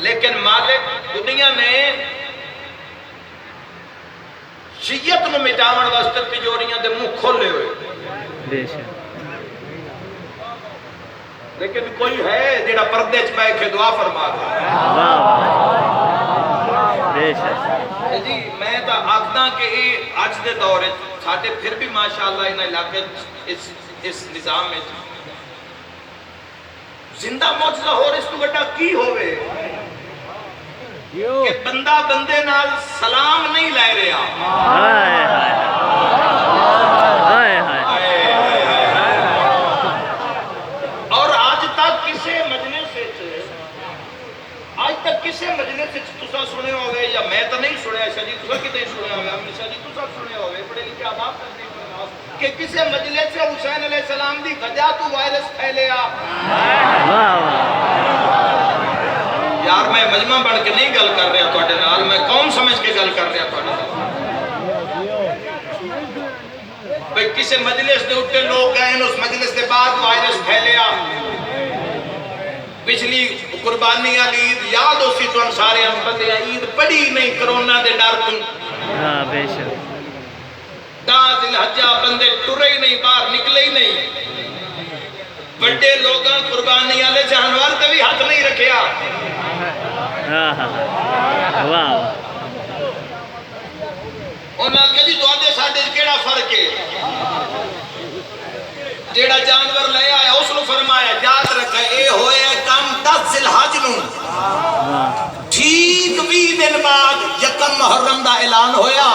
لیکن مالک دنیا نے شیعت نو مٹاون واسطے تجوریاں دے منہ کھولے ہوئے، بے شک لیکن کوئی ہے جڑا پردے چ بیٹھ کے دعا فرما دے۔ واہ واہ بے شک جی میں تا آکھدا کہ یہ اج دے دور وچ ساڈے پھر بھی ماشاءاللہ ان علاقے اس نظام وچ زندہ معجزہ ہو اس تو بڑا کی ہوئے کہ بندہ بندے نال سلام نہیں لے رہا۔ ہائے ہائے ہائے ہائے اور آج تک کسے مجلس تسا سنے ہوئے یا میں تو نہیں سنیا شاہ جی تسا کتے سنیا ہوئے ہمیشہ جی تسا سنے ہوئے پڑھے لکھے آداب کرنے کہ کسے مجلس سے حسین علیہ السلام دی وجہ تو وائرس پھیلیا۔ یار میں مجمع بن کے نہیں گل کر رہا تواڈے نال، میں قوم سمجھ کے گل کر رہا تواڈے نال۔ بھئی کسے مجلس دے اٹھے لوگ گئے اس مجلس دے بعد وائرس پھیلیا۔ پچھلی قربانی علی عید یاد ہو سی تو سارے بندے عید پڑھی نہیں کرونا دے ڈر تو۔ ہاں بے شک داں ذی الحجہ بندے ٹرے ہی نہیں، باہر نکلے ہی نہیں۔ بڑے لوگاں قربانی والے جانور تے بھی ہاتھ نہیں رکھیا۔ ہاں ہاں واہ انہاں کہ جی تواڈے ساڈے کیڑا فرق ہے؟ جیڑا جانور لے آیا اس نو فرمایا یاد رکھے اے ہوئے کم 10 ذی الحج نو، ٹھیک 20 دن بعد یکم محرم دا اعلان ہویا۔